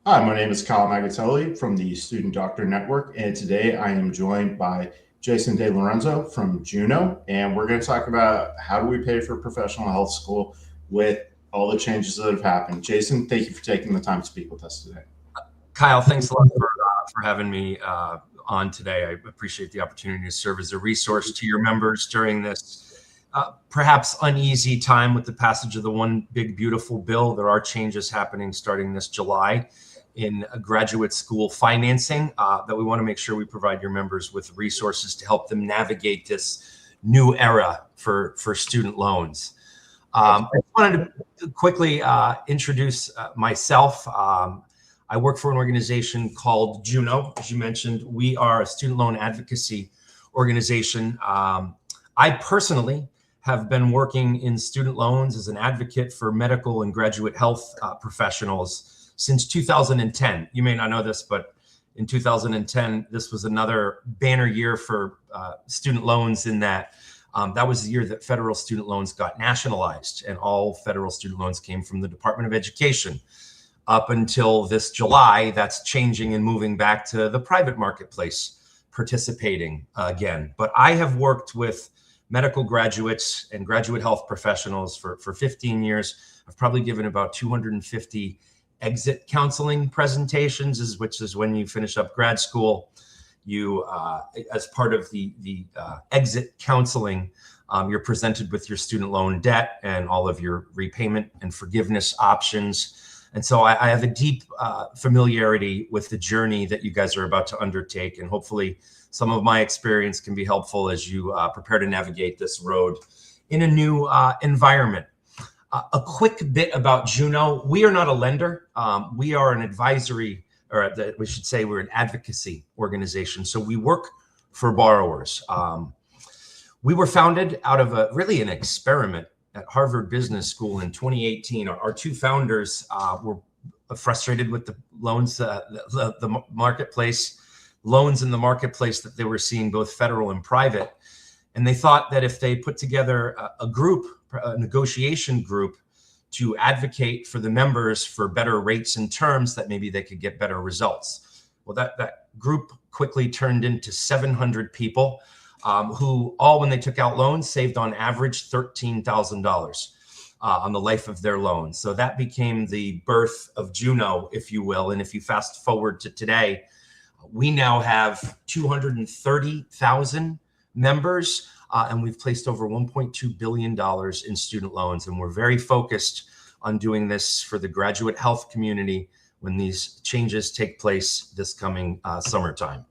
Hi, my name is Kyle Magatelli from the Student Doctor Network, and today I am joined by Jason DiLorenzo from Juno, and we're going to talk about how do we pay for professional health school with all the changes that have happened. Jason, thank you for taking the time to speak with us today. Kyle, thanks a lot for having me on today. I appreciate the opportunity to serve as a resource to your members during this perhaps uneasy time with the passage of the One Big Beautiful Bill. There are changes happening starting this July in graduate school financing that we want to make sure we provide your members with resources to help them navigate this new era for student loans. I wanted to quickly introduce myself. I work for an organization called Juno. As you mentioned, we are a student loan advocacy organization. I personally have been working in student loans as an advocate for medical and graduate health professionals since 2010. You may not know this, but in 2010, this was another banner year for student loans in that that was the year that federal student loans got nationalized, and all federal student loans came from the Department of Education. Up until this July, that's changing and moving back to the private marketplace participating again. But I have worked with medical graduates and graduate health professionals for 15 years. I've probably given about 250 exit counseling presentations, which is when you finish up grad school. You, as part of the exit counseling, you're presented with your student loan debt and all of your repayment and forgiveness options. And so I have a deep familiarity with the journey that you guys are about to undertake. And hopefully some of my experience can be helpful as you prepare to navigate this road in a new environment. A quick bit about Juno. We are not a lender. We are an advisory, or we should say we're an advocacy organization. So we work for borrowers. We were founded out of really an experiment at Harvard Business School in 2018. Our two founders were frustrated with the loans, the marketplace, loans in the marketplace that they were seeing, both federal and private. And they thought that if they put together a negotiation group to advocate for the members for better rates and terms, that maybe they could get better results. Well, that group quickly turned into 700 people. Who all, when they took out loans, saved on average $13,000 on the life of their loan. So that became the birth of Juno, if you will. And if you fast forward to today, we now have 230,000 members, and we've placed over $1.2 billion in student loans. And we're very focused on doing this for the graduate health community when these changes take place this coming summertime.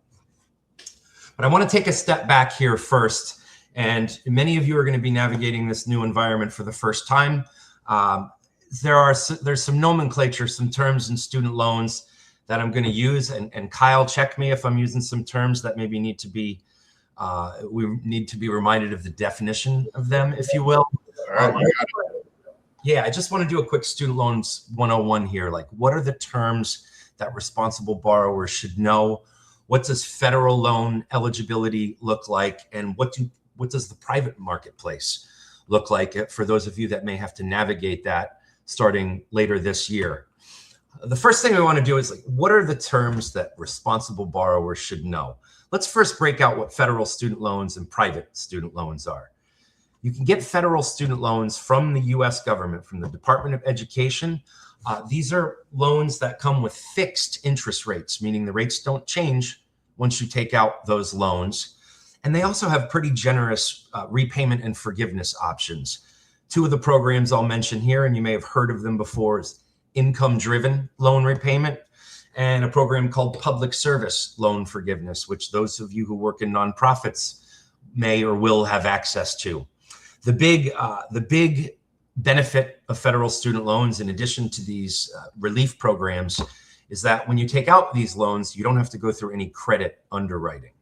But I want to take a step back here first. And many of you are going to be navigating this new environment for the first time. There's some nomenclature, some terms in student loans that I'm going to use. And Kyle, check me if I'm using some terms that maybe need to be, we need to be reminded of the definition of them, if you will. All right, yeah, I just want to do a quick student loans 101 here. Like, what are the terms that responsible borrowers should know? What does federal loan eligibility look like? And what does the private marketplace look like for those of you that may have to navigate that starting later this year? The first thing we want to do is, like, what are the terms that responsible borrowers should know? Let's first break out what federal student loans and private student loans are. You can get federal student loans from the US government, from the Department of Education. These are loans that come with fixed interest rates, meaning the rates don't change once you take out those loans. And they also have pretty generous repayment and forgiveness options. Two of the programs I'll mention here, and you may have heard of them before, is income-driven loan repayment and a program called public service loan forgiveness, which those of you who work in nonprofits may or will have access to. The big benefit of federal student loans, in addition to these relief programs, is that when you take out these loans, you don't have to go through any credit underwriting.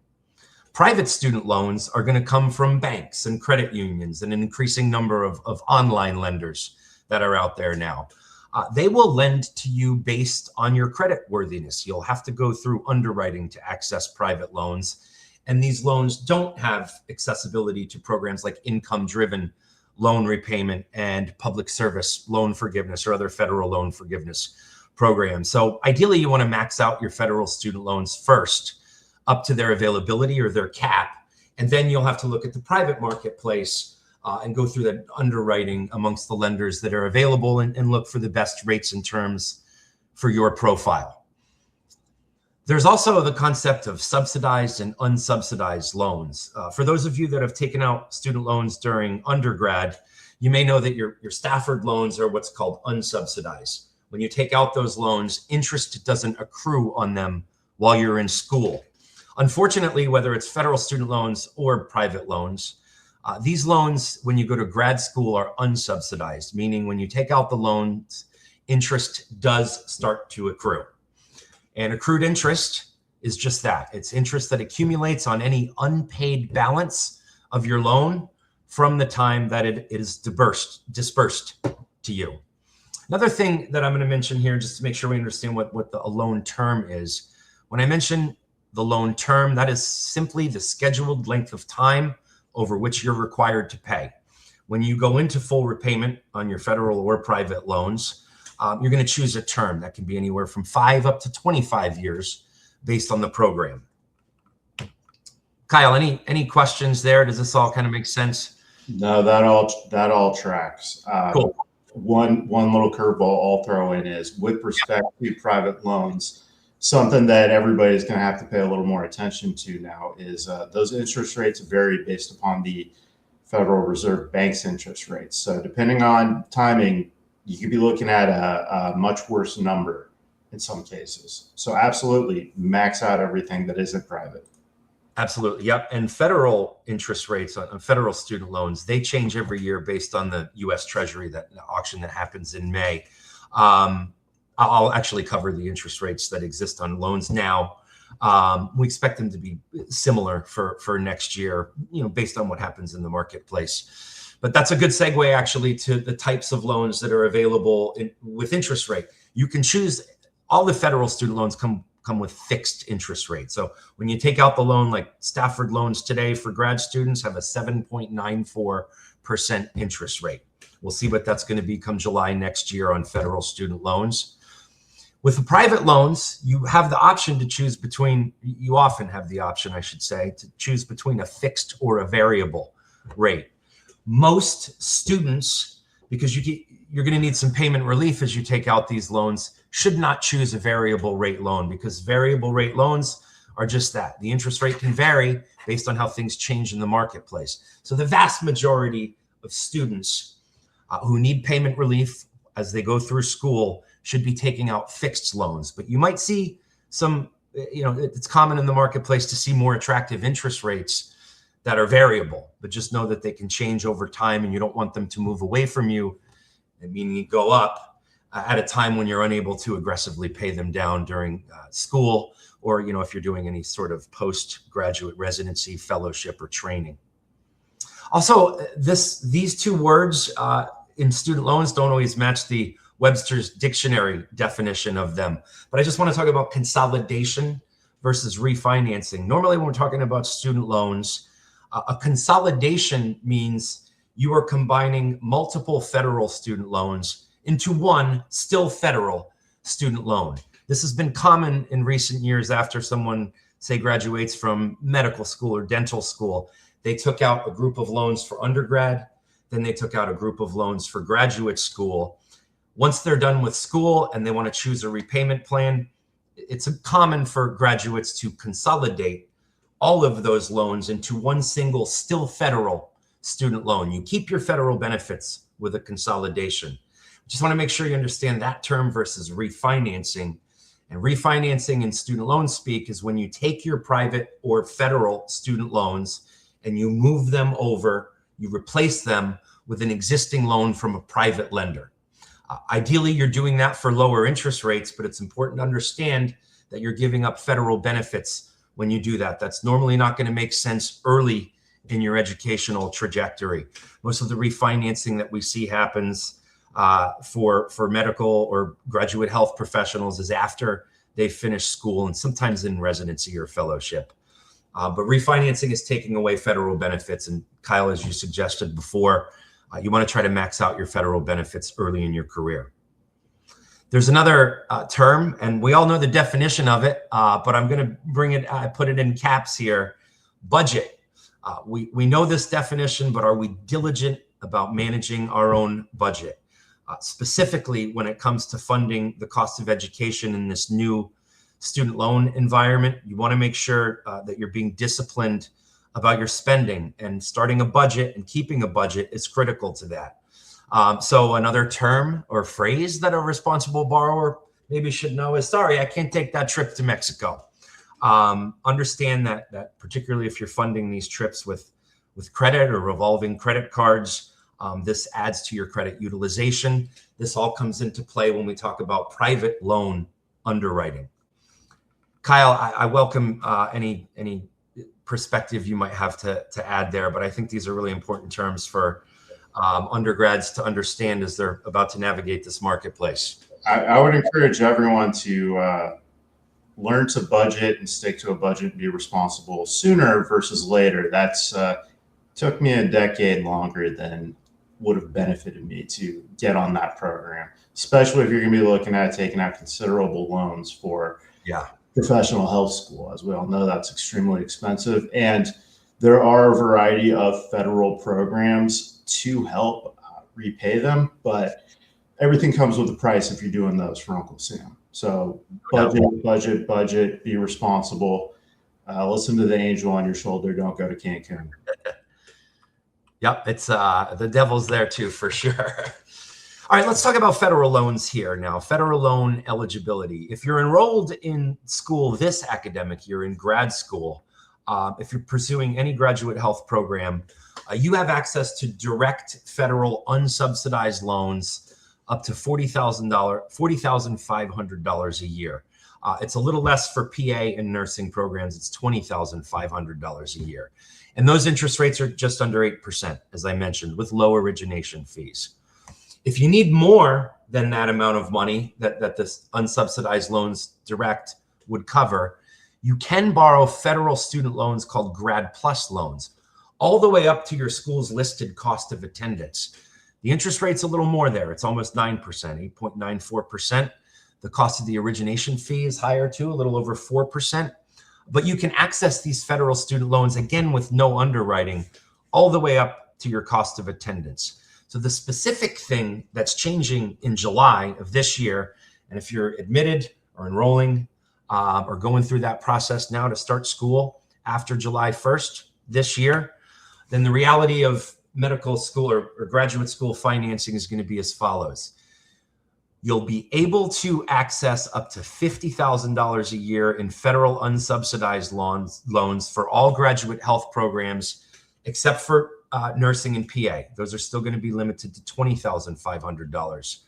Private student loans are going to come from banks and credit unions and an increasing number of online lenders that are out there now. They will lend to you based on your credit worthiness. You'll have to go through underwriting to access private loans. And these loans don't have accessibility to programs like income-driven loan repayment and public service loan forgiveness or other federal loan forgiveness program. So ideally, you want to max out your federal student loans first up to their availability or their cap. And then you'll have to look at the private marketplace and go through that underwriting amongst the lenders that are available and look for the best rates and terms for your profile. There's also the concept of subsidized and unsubsidized loans. For those of you that have taken out student loans during undergrad, you may know that your Stafford loans are what's called unsubsidized. When you take out those loans, interest doesn't accrue on them while you're in school. Unfortunately, whether it's federal student loans or private loans, these loans, when you go to grad school, are unsubsidized, meaning when you take out the loans, interest does start to accrue. And accrued interest is just that. It's interest that accumulates on any unpaid balance of your loan from the time that it is dispersed to you. Another thing that I'm going to mention here, just to make sure we understand what a loan term is. When I mention the loan term, that is simply the scheduled length of time over which you're required to pay. When you go into full repayment on your federal or private loans, you're going to choose a term that can be anywhere from 5 up to 25 years based on the program. Kyle, any questions there? Does this all kind of make sense? No, that all tracks. Cool. One little curveball I'll throw in is with respect to private loans, something that everybody's going to have to pay a little more attention to now is those interest rates vary based upon the Federal Reserve Bank's interest rates. So depending on timing, you could be looking at a much worse number in some cases. So absolutely max out everything that isn't private. Absolutely. Yep. And federal interest rates on federal student loans, they change every year based on the U.S. Treasury, that auction that happens in May. I'll actually cover the interest rates that exist on loans now. We expect them to be similar for next year, based on what happens in the marketplace. But that's a good segue actually to the types of loans that are available with interest rate. You can choose. All the federal student loans come with fixed interest rates. So when you take out the loan, like Stafford loans today for grad students have a 7.94% interest rate. We'll see what that's going to be come July next year on federal student loans. With the private loans, you have the option to choose between, you often have the option, I should say, to choose between a fixed or a variable rate. Most students, because you're going to need some payment relief as you take out these loans, should not choose a variable rate loan, because variable rate loans are just that. The interest rate can vary based on how things change in the marketplace. So the vast majority of students who need payment relief as they go through school should be taking out fixed loans. But you might see some, it's common in the marketplace to see more attractive interest rates that are variable, but just know that they can change over time and you don't want them to move away from you, meaning go up at a time when you're unable to aggressively pay them down during school, or if you're doing any sort of postgraduate residency, fellowship, or training. Also, these two words in student loans don't always match the Webster's dictionary definition of them. But I just want to talk about consolidation versus refinancing. Normally, when we're talking about student loans, a consolidation means you are combining multiple federal student loans into one still federal student loan. This has been common in recent years after someone, say, graduates from medical school or dental school. They took out a group of loans for undergrad, then they took out a group of loans for graduate school. Once they're done with school and they want to choose a repayment plan, it's common for graduates to consolidate all of those loans into one single still federal student loan. You keep your federal benefits with a consolidation. Just want to make sure you understand that term versus refinancing. And refinancing in student loan speak is when you take your private or federal student loans and you move them over, you replace them with an existing loan from a private lender. Ideally, you're doing that for lower interest rates, but it's important to understand that you're giving up federal benefits when you do that. That's normally not going to make sense early in your educational trajectory. Most of the refinancing that we see happens for medical or graduate health professionals is after they've finished school and sometimes in residency or fellowship. But refinancing is taking away federal benefits. And Kyle, as you suggested before, you want to try to max out your federal benefits early in your career. There's another term, and we all know the definition of it, but I'm going to bring it, I put it in caps here, budget. We know this definition, but are we diligent about managing our own budget? Specifically, when it comes to funding the cost of education in this new student loan environment, you want to make sure that you're being disciplined about your spending, and starting a budget and keeping a budget is critical to that. So another term or phrase that a responsible borrower maybe should know is, sorry, I can't take that trip to Mexico. Understand that particularly if you're funding these trips with credit or revolving credit cards, this adds to your credit utilization. This all comes into play when we talk about private loan underwriting. Kyle, I welcome any perspective you might have to add there, but I think these are really important terms for undergrads to understand as they're about to navigate this marketplace. I would encourage everyone to learn to budget and stick to a budget and be responsible sooner versus later. That's took me a decade longer than would have benefited me to get on that program, especially if you're going to be looking at taking out considerable loans for professional health school. As we all know, that's extremely expensive. And there are a variety of federal programs to help repay them, but everything comes with a price if you're doing those for Uncle Sam. So budget, be responsible, listen to the angel on your shoulder, don't go to Cancun. Yep, it's the devil's there too, for sure. All right, let's talk about federal loans here now. Federal loan eligibility. If you're enrolled in school this academic year in grad school, if you're pursuing any graduate health program, you have access to direct federal unsubsidized loans up to $40,500 a year. It's a little less for PA and nursing programs. It's $20,500 a year. And those interest rates are just under 8%, as I mentioned, with low origination fees. If you need more than that amount of money that this unsubsidized loans direct would cover, you can borrow federal student loans called Grad Plus loans, all the way up to your school's listed cost of attendance. The interest rate's a little more there. It's almost 9%, 8.94%. The cost of the origination fee is higher too, a little over 4%. But you can access these federal student loans, again, with no underwriting, all the way up to your cost of attendance. So the specific thing that's changing in July of this year, and if you're admitted or enrolling or going through that process now to start school after July 1st this year, then the reality of medical school or graduate school financing is going to be as follows. You'll be able to access up to $50,000 a year in federal unsubsidized loans for all graduate health programs, except for nursing and PA. Those are still going to be limited to $20,500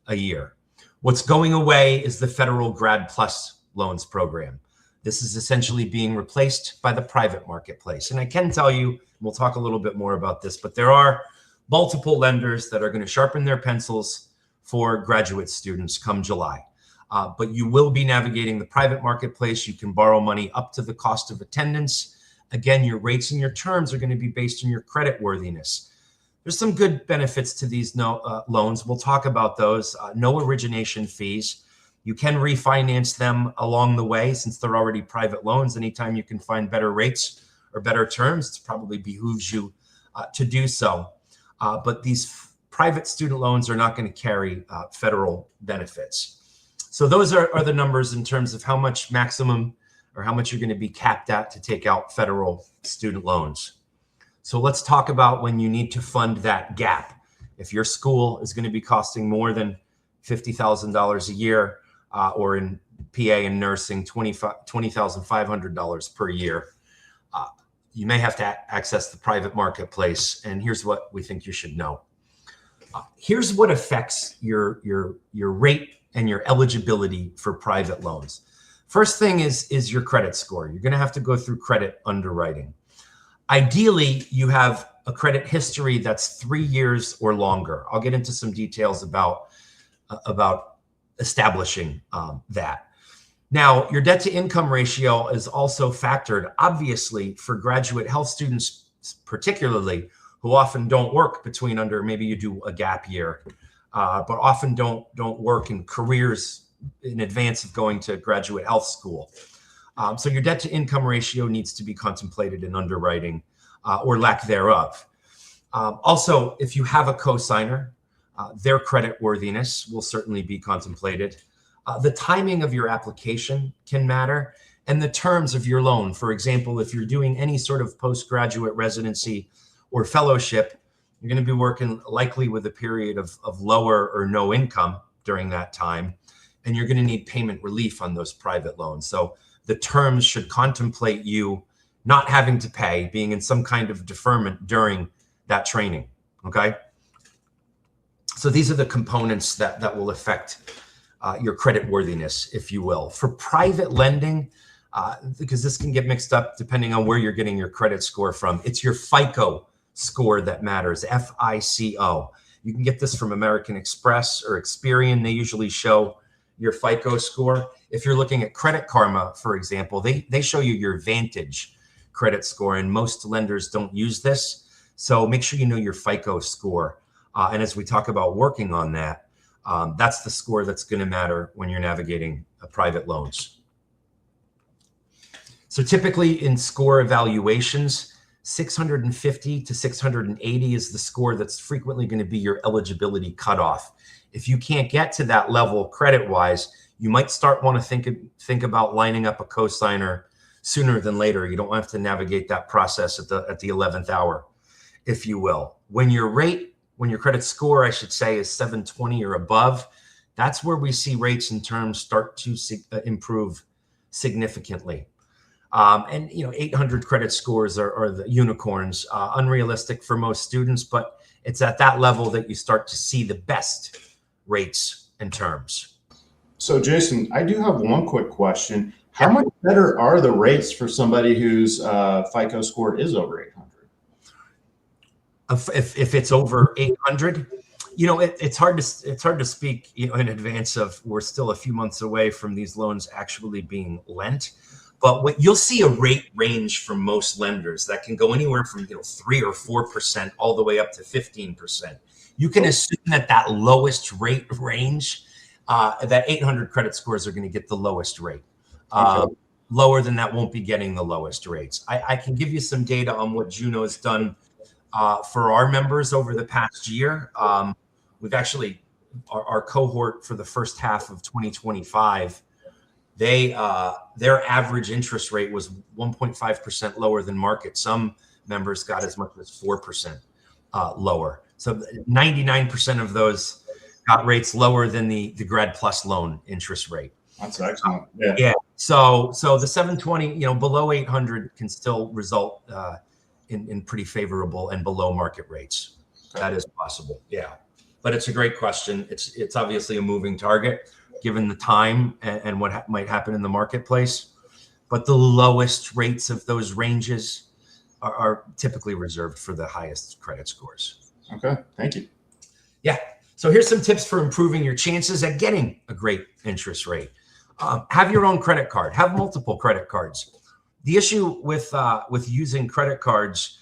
a year. What's going away is the federal Grad Plus loans program. This is essentially being replaced by the private marketplace. And I can tell you, we'll talk a little bit more about this, but there are multiple lenders that are going to sharpen their pencils for graduate students come July. But you will be navigating the private marketplace. You can borrow money up to the cost of attendance. Again, your rates and your terms are going to be based on your credit worthiness. There's some good benefits to these loans. We'll talk about those. No origination fees. You can refinance them along the way since they're already private loans. Anytime you can find better rates or better terms, it probably behooves you to do so. But these private student loans are not going to carry federal benefits. So those are the numbers in terms of how much maximum or how much you're going to be capped at to take out federal student loans. So let's talk about when you need to fund that gap. If your school is going to be costing more than $50,000 a year, or in PA and nursing, $20,500 per year, you may have to access the private marketplace. And here's what we think you should know. Here's what affects your rate and your eligibility for private loans. First thing is your credit score. You're going to have to go through credit underwriting. Ideally, you have a credit history that's 3 years or longer. I'll get into some details about establishing that. Now, your debt to income ratio is also factored, obviously, for graduate health students, particularly, who often don't work maybe you do a gap year but often don't work in careers in advance of going to graduate health school. So your debt to income ratio needs to be contemplated in underwriting or lack thereof. Also, if you have a co-signer, their credit worthiness will certainly be contemplated. The timing of your application can matter, and the terms of your loan. For example, if you're doing any sort of postgraduate residency or fellowship, you're going to be working likely with a period of lower or no income during that time, and you're going to need payment relief on those private loans. So the terms should contemplate you not having to pay, being in some kind of deferment during that training, okay? So these are the components that will affect your credit worthiness, if you will. For private lending, because this can get mixed up depending on where you're getting your credit score from, it's your FICO score that matters, FICO. You can get this from American Express or Experian. They usually show your FICO score. If you're looking at Credit Karma, for example, they show you your Vantage credit score, and most lenders don't use this. So make sure you know your FICO score. And as we talk about working on that, that's the score that's going to matter when you're navigating private loans. So typically in score evaluations, 650 to 680 is the score that's frequently going to be your eligibility cutoff. If you can't get to that level credit-wise, you might want to think about lining up a cosigner sooner than later. You don't have to navigate that process at the 11th hour, if you will. When your credit score, I should say, is 720 or above, that's where we see rates and terms start to improve significantly. And 800 credit scores are the unicorns, unrealistic for most students, but it's at that level that you start to see the best rates and terms. So Jason, I do have one quick question. How much better are the rates for somebody whose FICO score is over 800? If it's over 800, it's hard to speak, in advance of, we're still a few months away from these loans actually being lent. But what you'll see a rate range from most lenders that can go anywhere from 3 or 4% all the way up to 15%. You can assume that lowest rate range, that 800 credit scores are going to get the lowest rate. Okay. Lower than that won't be getting the lowest rates. I can give you some data on what Juno has done for our members over the past year. We've actually, our cohort for the first half of 2025, their average interest rate was 1.5% lower than market. Some members got as much as 4% lower. So 99% of those got rates lower than the Grad Plus loan interest rate. That's excellent. Yeah. So the 720, below 800 can still result in pretty favorable and below market rates. Okay. That is possible. Yeah. But it's a great question. It's obviously a moving target given the time and what might happen in the marketplace. But the lowest rates of those ranges are typically reserved for the highest credit scores. Okay, thank you. Yeah. So here's some tips for improving your chances at getting a great interest rate. Have your own credit card. Have multiple credit cards. The issue with using credit cards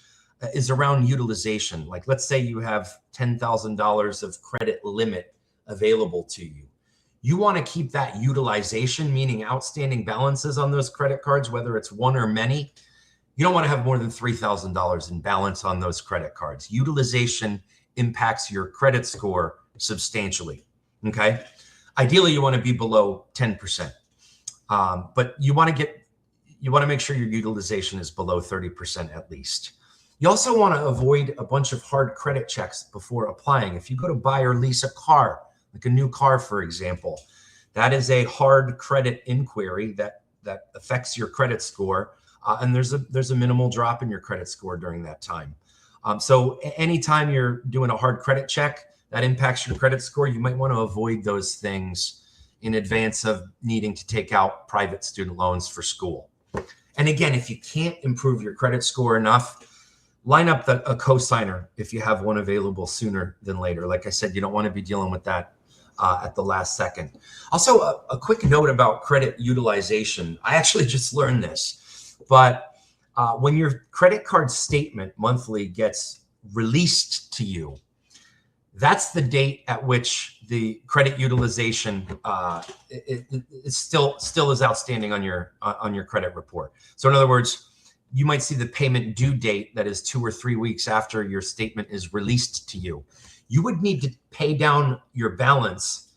is around utilization. Like, let's say you have $10,000 of credit limit available to you. You want to keep that utilization, meaning outstanding balances on those credit cards, whether it's one or many. You don't want to have more than $3,000 in balance on those credit cards. Utilization impacts your credit score substantially. Okay. Ideally, you want to be below 10%, but you want to make sure your utilization is below 30% at least. You also want to avoid a bunch of hard credit checks before applying. If you go to buy or lease a car, like a new car, for example, that is a hard credit inquiry that affects your credit score, and there's a minimal drop in your credit score during that time. So anytime you're doing a hard credit check that impacts your credit score, you might want to avoid those things in advance of needing to take out private student loans for school. And again, if you can't improve your credit score enough, line up a cosigner if you have one available sooner than later. Like I said, you don't want to be dealing with that at the last second. Also, a quick note about credit utilization. I actually just learned this, but when your credit card statement monthly gets released to you, That's the date at which the credit utilization it still is outstanding on your credit report. So in other words, you might see the payment due date that is 2 or 3 weeks after your statement is released to you. You would need to pay down your balance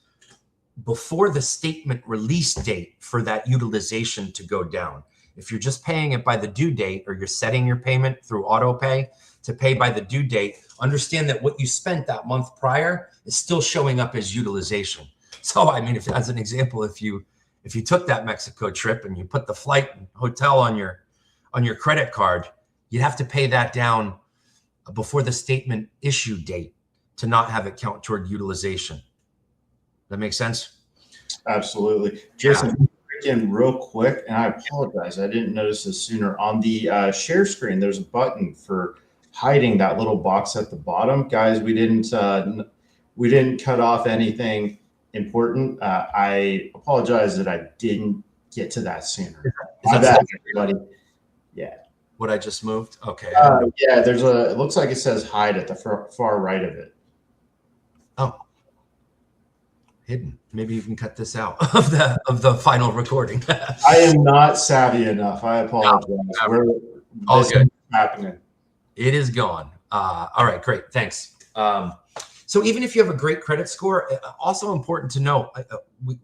before the statement release date for that utilization to go down. If you're just paying it by the due date, or you're setting your payment through auto pay to pay by the due date, understand that what you spent that month prior is still showing up as utilization. So, I mean, if, as an example, if you took that Mexico trip and you put the flight and hotel on your credit card, you'd have to pay that down before the statement issue date to not have it count toward utilization. That makes sense? Absolutely. Jason, in real quick, and I apologize, I didn't notice this sooner. On the share screen, there's a button for hiding that little box at the bottom. Guys, we didn't cut off anything important. I apologize that I didn't get to that sooner. Is that everybody? Yeah. What I just moved? Okay. Yeah, it looks like it says hide at the far right of it. Oh. Hidden. Maybe you can cut this out of the final recording. I am not savvy enough. I apologize. No, all good. Happening. It is gone. All right, great. Thanks. So even if you have a great credit score, also important to know,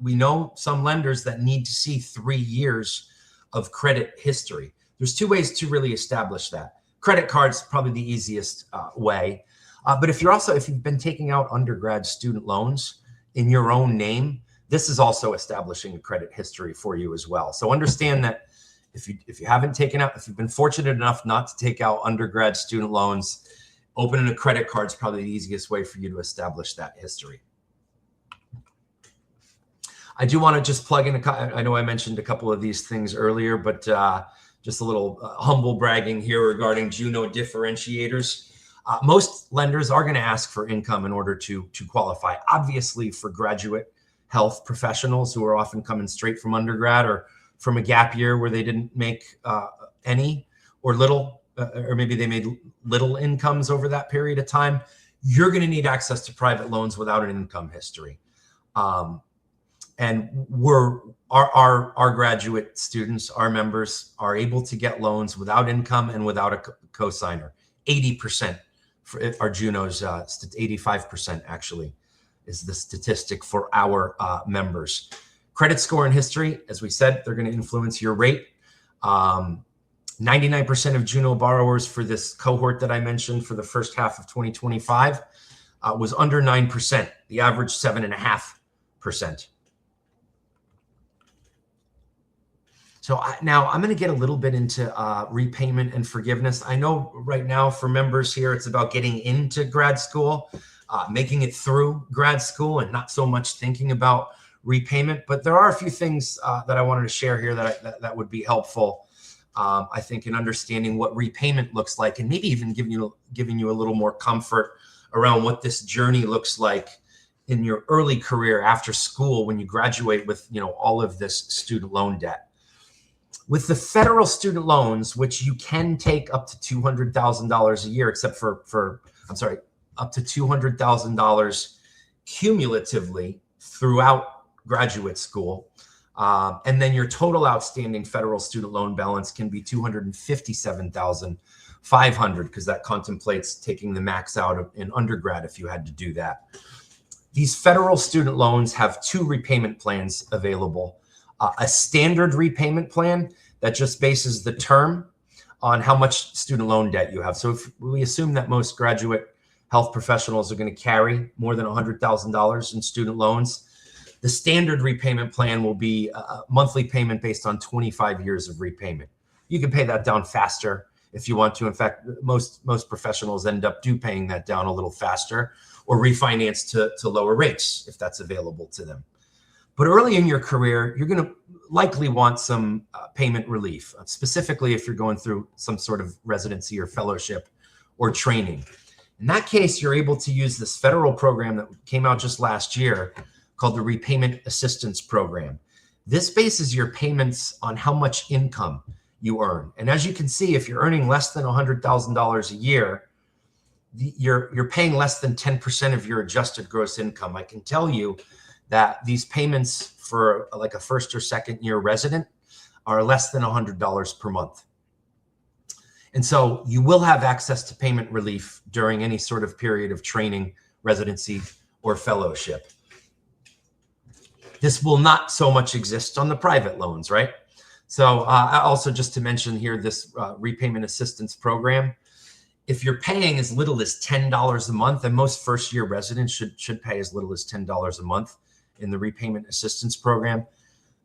we know some lenders that need to see 3 years of credit history. There's 2 ways to really establish that. Credit cards, probably the easiest way. But if you've been taking out undergrad student loans in your own name, this is also establishing a credit history for you as well. So understand that if you've been fortunate enough not to take out undergrad student loans, opening a credit card is probably the easiest way for you to establish that history. I do want to just plug in I know I mentioned a couple of these things earlier, but just a little humble bragging here regarding Juno differentiators. Most lenders are going to ask for income in order to qualify. Obviously, for graduate health professionals who are often coming straight from undergrad or from a gap year where they didn't make any or little, or maybe they made little incomes over that period of time, you're going to need access to private loans without an income history. And our graduate students, our members, are able to get loans without income and without a cosigner. 80%. For our Junos, 85% actually is the statistic for our members. Credit score and history, as we said, they're going to influence your rate. 99% of Juno borrowers for this cohort that I mentioned for the first half of 2025 was under 9%, the average 7.5%. So now I'm going to get a little bit into repayment and forgiveness. I know right now for members here, it's about getting into grad school, making it through grad school, and not so much thinking about repayment. But there are a few things that I wanted to share here that would be helpful, I think, in understanding what repayment looks like, and maybe even giving you a little more comfort around what this journey looks like in your early career after school when you graduate with all of this student loan debt. With the federal student loans, which you can take up to $200,000 a year, except for up to $200,000 cumulatively throughout graduate school. And then your total outstanding federal student loan balance can be $257,500, because that contemplates taking the max out in undergrad if you had to do that. These federal student loans have 2 repayment plans available. A standard repayment plan that just bases the term on how much student loan debt you have. So if we assume that most graduate health professionals are going to carry more than $100,000 in student loans, the standard repayment plan will be a monthly payment based on 25 years of repayment. You can pay that down faster if you want to. In fact, most professionals end up paying that down a little faster, or refinance to lower rates if that's available to them. But early in your career, you're going to likely want some payment relief, specifically if you're going through some sort of residency or fellowship or training. In that case, you're able to use this federal program that came out just last year called the Repayment Assistance Program. This bases your payments on how much income you earn. And as you can see, if you're earning less than $100,000 a year, you're paying less than 10% of your adjusted gross income. I can tell you that these payments for like a first or second year resident are less than $100 per month. And so you will have access to payment relief during any sort of period of training, residency, or fellowship. This will not so much exist on the private loans, right? So also just to mention here, this repayment assistance program, if you're paying as little as $10 a month, and most first year residents should pay as little as $10 a month in the repayment assistance program,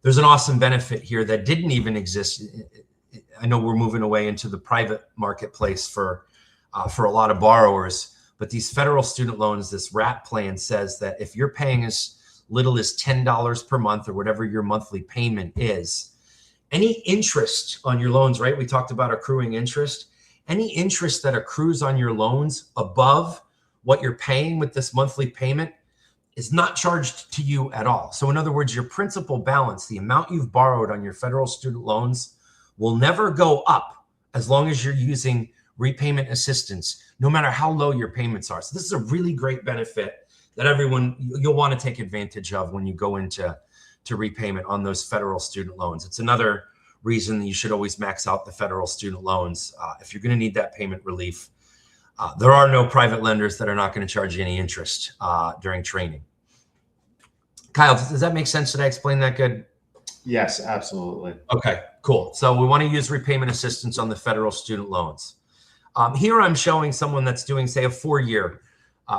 there's an awesome benefit here that didn't even exist. I know we're moving away into the private marketplace for a lot of borrowers, but these federal student loans, this RAP plan says that if you're paying as little as $10 per month or whatever your monthly payment is, any interest on your loans, right? We talked about accruing interest. Any interest that accrues on your loans above what you're paying with this monthly payment is not charged to you at all. So in other words, your principal balance, the amount you've borrowed on your federal student loans, will never go up as long as you're using repayment assistance, no matter how low your payments are. So this is a really great benefit that you'll want to take advantage of when you go into repayment on those federal student loans. It's another reason that you should always max out the federal student loans if you're going to need that payment relief. There are no private lenders that are not going to charge you any interest during training. Kyle, does that make sense? Did I explain that good? Yes, absolutely. Okay, cool. So we want to use repayment assistance on the federal student loans. Here I'm showing someone that's doing, say, a 4-year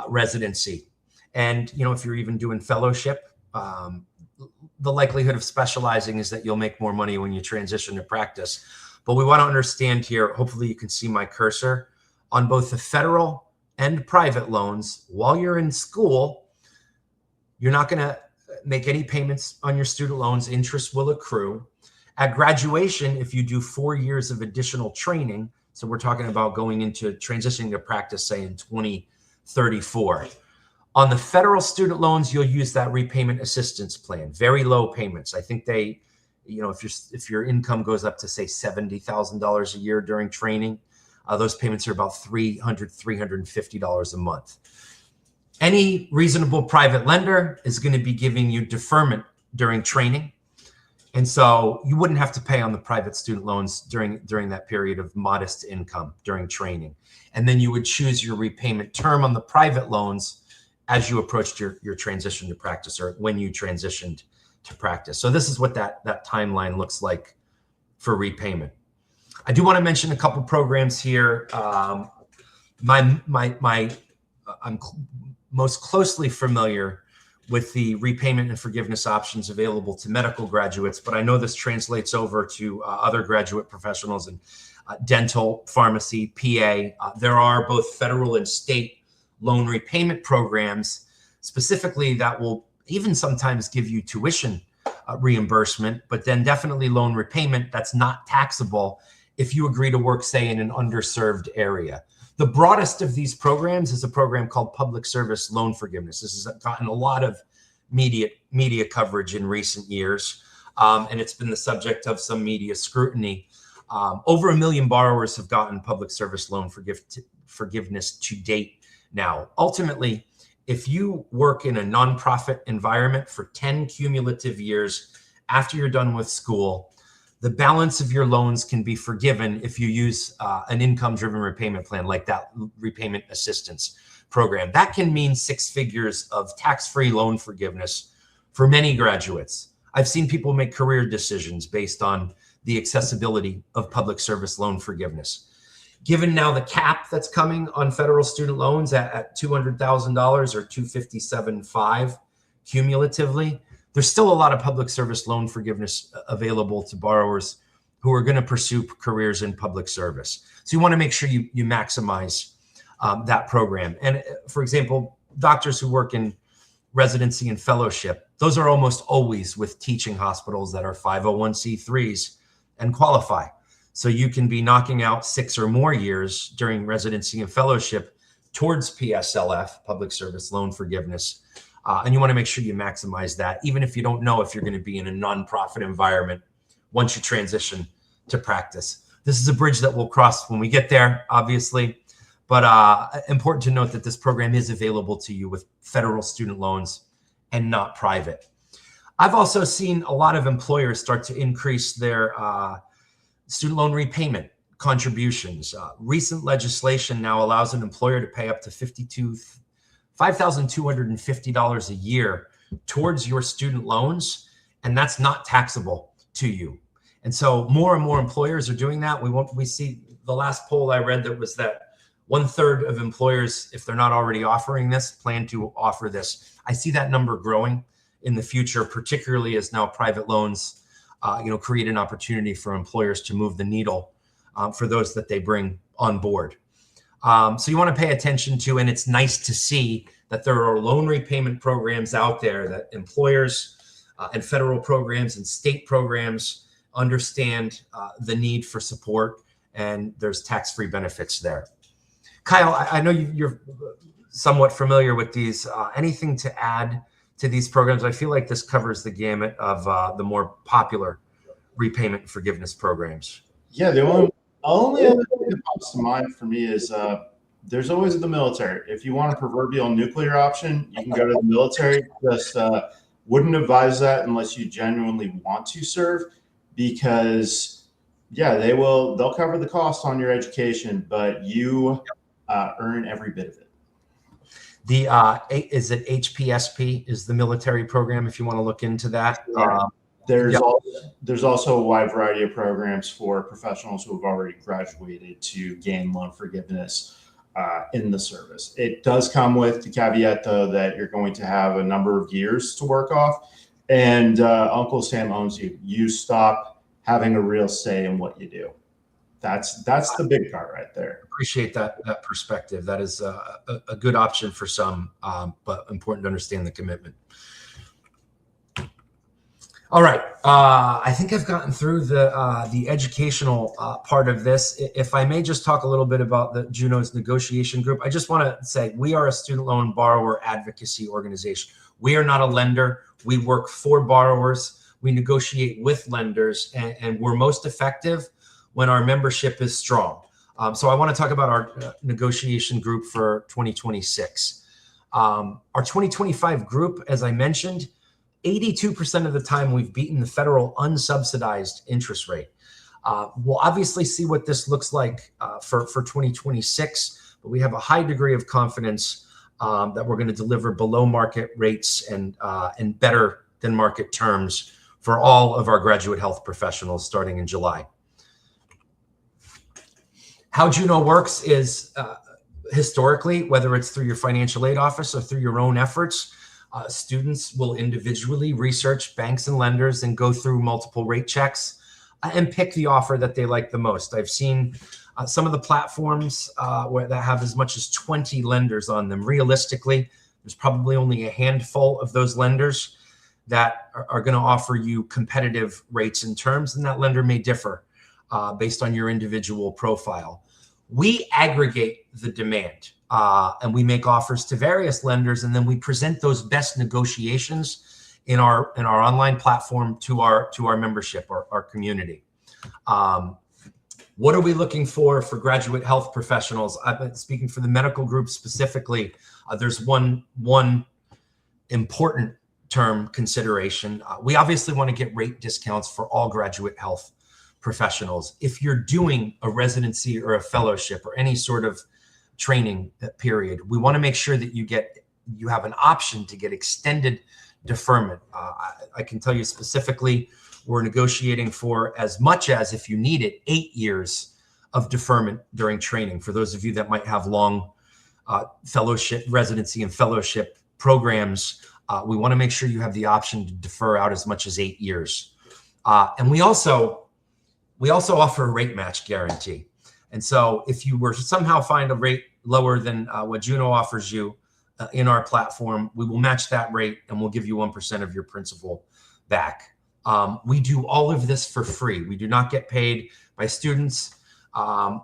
residency. And, if you're even doing fellowship, the likelihood of specializing is that you'll make more money when you transition to practice. But we want to understand here, hopefully you can see my cursor, on both the federal and private loans, while you're in school, you're not going to make any payments on your student loans. Interest will accrue. At graduation, if you do 4 years of additional training, so we're talking about going into transitioning to practice, say in 2034. On the federal student loans, you'll use that repayment assistance plan, very low payments. I think they, if your income goes up to say $70,000 a year during training, those payments are about $350 a month. Any reasonable private lender is going to be giving you deferment during training. And so you wouldn't have to pay on the private student loans during that period of modest income during training. And then you would choose your repayment term on the private loans as you approached your transition to practice, or when you transitioned to practice. So this is what that timeline looks like for repayment. I do want to mention a couple programs here. I'm most closely familiar with the repayment and forgiveness options available to medical graduates, but I know this translates over to other graduate professionals in dental, pharmacy, PA. There are both federal and state loan repayment programs specifically that will even sometimes give you tuition reimbursement, but then definitely loan repayment that's not taxable if you agree to work, say, in an underserved area. The broadest of these programs is a program called Public Service Loan Forgiveness. This has gotten a lot of media coverage in recent years, and it's been the subject of some media scrutiny. Over 1 million borrowers have gotten public service loan forgiveness to date now. Ultimately, if you work in a nonprofit environment for 10 cumulative years after you're done with school, the balance of your loans can be forgiven if you use an income-driven repayment plan like that repayment assistance program. That can mean 6 figures of tax-free loan forgiveness for many graduates. I've seen people make career decisions based on the accessibility of public service loan forgiveness. Given now the cap that's coming on federal student loans at $200,000 or $257,500 cumulatively, there's still a lot of public service loan forgiveness available to borrowers who are going to pursue careers in public service. So you want to make sure you maximize that program. And for example, doctors who work in residency and fellowship, those are almost always with teaching hospitals that are 501c3s and qualify. So you can be knocking out 6 or more years during residency and fellowship towards PSLF, public service loan forgiveness. And you want to make sure you maximize that, even if you don't know if you're going to be in a nonprofit environment once you transition to practice. This is a bridge that we'll cross when we get there, obviously. But important to note that this program is available to you with federal student loans and not private. I've also seen a lot of employers start to increase their student loan repayment contributions. Recent legislation now allows an employer to pay up to $5,250 a year towards your student loans, and that's not taxable to you. And so more and more employers are doing that. We see the last poll I read that was that 1/3 of employers, if they're not already offering this, plan to offer this. I see that number growing in the future, particularly as now private loans, create an opportunity for employers to move the needle for those that they bring on board. So you want to pay attention to, and it's nice to see that there are loan repayment programs out there that employers and federal programs and state programs understand the need for support, and there's tax-free benefits there. Kyle, I know you're somewhat familiar with these. Anything to add to these programs? I feel like this covers the gamut of the more popular repayment forgiveness programs. Yeah, the only other thing that pops to mind for me is there's always the military. If you want a proverbial nuclear option, you can go to the military. Just wouldn't advise that unless you genuinely want to serve, because they'll cover the cost on your education, but you earn every bit of it. Is it HPSP is the military program, if you want to look into that? There's also a wide variety of programs for professionals who have already graduated to gain loan forgiveness in the service. It does come with the caveat, though, that you're going to have a number of years to work off, and Uncle Sam owns you. You stop having a real say in what you do. That's the big part right there. Appreciate that perspective. That is a good option for some, but important to understand the commitment. All right. I think I've gotten through the educational part of this. If I may just talk a little bit about the Juno's negotiation group, I just want to say we are a student loan borrower advocacy organization. We are not a lender. We work for borrowers. We negotiate with lenders, and we're most effective when our membership is strong. So I want to talk about our negotiation group for 2026. Our 2025 group, as I mentioned, 82% of the time we've beaten the federal unsubsidized interest rate. We'll obviously see what this looks like for 2026, but we have a high degree of confidence that we're going to deliver below market rates and better than market terms for all of our graduate health professionals starting in July. How Juno works is historically, whether it's through your financial aid office or through your own efforts, students will individually research banks and lenders and go through multiple rate checks and pick the offer that they like the most. I've seen some of the platforms that have as much as 20 lenders on them. Realistically, there's probably only a handful of those lenders that are going to offer you competitive rates and terms, and that lender may differ based on your individual profile. We aggregate the demand and we make offers to various lenders, and then we present those best negotiations in our online platform to our membership, our community. What are we looking for graduate health professionals? I've been speaking for the medical group specifically. There's one important term consideration. We obviously want to get rate discounts for all graduate health professionals. If you're doing a residency or a fellowship or any sort of training period, we want to make sure that you have an option to get extended deferment. I can tell you specifically, we're negotiating for as much as, if you need it, 8 years of deferment during training. For those of you that might have long fellowship, residency and fellowship programs, we want to make sure you have the option to defer out as much as 8 years. And we also offer a rate match guarantee. And so if you were to somehow find a rate lower than what Juno offers you in our platform, we will match that rate and we'll give you 1% of your principal back. We do all of this for free. We do not get paid by students.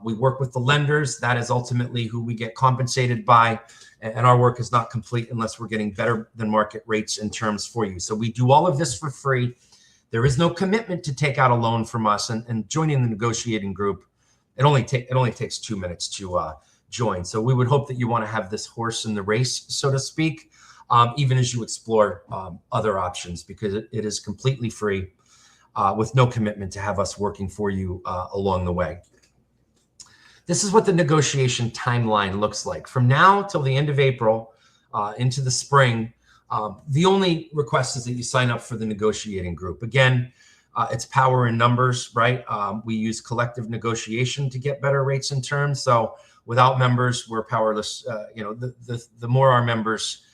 We work with the lenders. That is ultimately who we get compensated by. And our work is not complete unless we're getting better than market rates and terms for you. So we do all of this for free. There is no commitment to take out a loan from us, and joining the negotiating group, it only takes 2 minutes to join. So we would hope that you want to have this horse in the race, so to speak, even as you explore other options, because it is completely free with no commitment to have us working for you along the way. This is what the negotiation timeline looks like. From now till the end of April into the spring, the only request is that you sign up for the negotiating group. Again, it's power in numbers, right? We use collective negotiation to get better rates and terms. So without members, we're powerless. The more our members,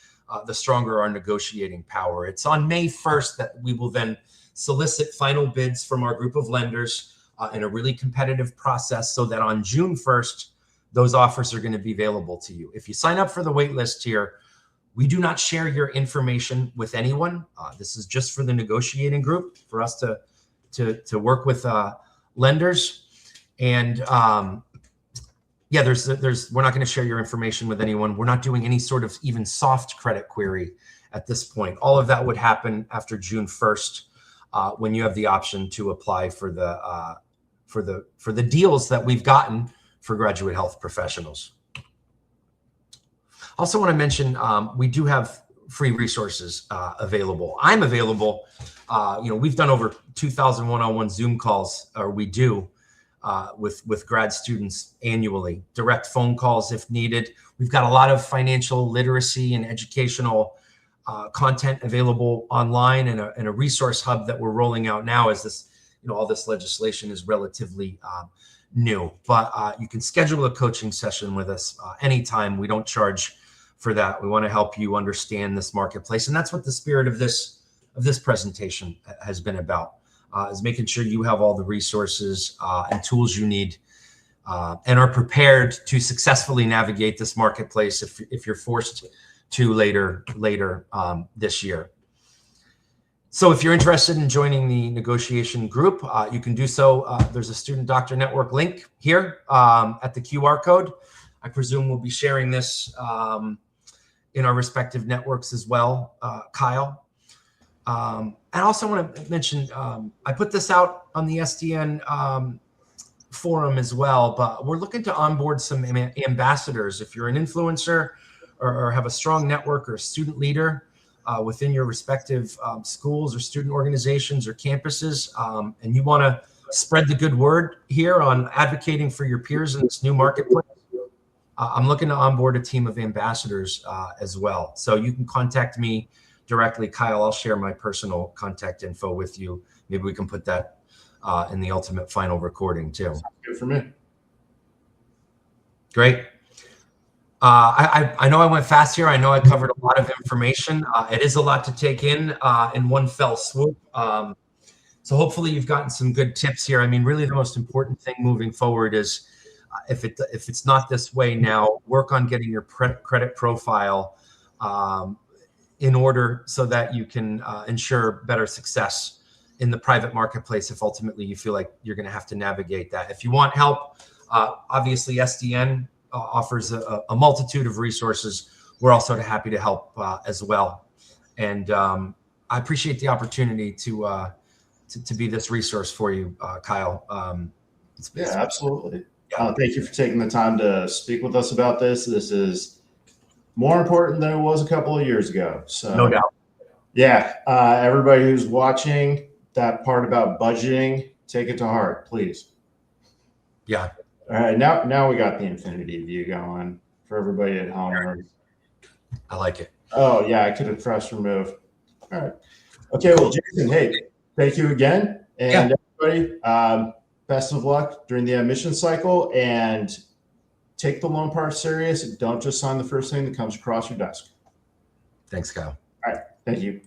the stronger our negotiating power. It's on May 1st that we will then solicit final bids from our group of lenders in a really competitive process, so that on June 1st, those offers are going to be available to you. If you sign up for the wait list here, we do not share your information with anyone. This is just for the negotiating group, for us to work with lenders. And yeah, we're not going to share your information with anyone. We're not doing any sort of even soft credit query at this point. All of that would happen after June 1st, when you have the option to apply for the deals that we've gotten for graduate health professionals. Also want to mention, we do have free resources available. I'm available. We've done over 2,000 one-on-one Zoom calls, or we do, with grad students annually, direct phone calls if needed. We've got a lot of financial literacy and educational content available online, and a resource hub that we're rolling out now, as this, all this legislation is relatively new. But you can schedule a coaching session with us anytime. We don't charge for that. We want to help you understand this marketplace, and that's what the spirit of this presentation has been about, is making sure you have all the resources and tools you need, and are prepared to successfully navigate this marketplace if you're forced to later this year. So if you're interested in joining the negotiation group, you can do so. There's a Student Doctor Network link here at the QR code. I presume we'll be sharing this in our respective networks as well, Kyle. And I also want to mention, I put this out on the SDN forum as well, but we're looking to onboard some ambassadors. If you're an influencer or have a strong network or a student leader within your respective schools or student organizations or campuses, and you want to spread the good word here on advocating for your peers in this new marketplace, I'm looking to onboard a team of ambassadors as well. So you can contact me directly, Kyle. I'll share my personal contact info with you. Maybe we can put that in the ultimate final recording too. Sounds good for me. Great. I know I went fast here. I know I covered a lot of information. It is a lot to take in one fell swoop. So hopefully you've gotten some good tips here. I mean, really the most important thing moving forward is, if it's not this way now, work on getting your credit profile in order, so that you can ensure better success in the private marketplace if ultimately you feel like you're going to have to navigate that. If you want help, obviously SDN offers a multitude of resources. We're also happy to help as well. And I appreciate the opportunity to be this resource for you, Kyle. Yeah, absolutely. Thank you for taking the time to speak with us about this. This is more important than it was a couple of years ago. So no doubt. Yeah, everybody who's watching, that part about budgeting, take it to heart, please. Yeah. All right, now we got the infinity view going for everybody at home. I like it. Oh yeah, I could have pressed remove. All right. Okay, well, Jason, hey, thank you again, and everybody, best of luck during the admission cycle, and take the loan part serious. Don't just sign the first thing that comes across your desk. Thanks, Kyle. All right, thank you.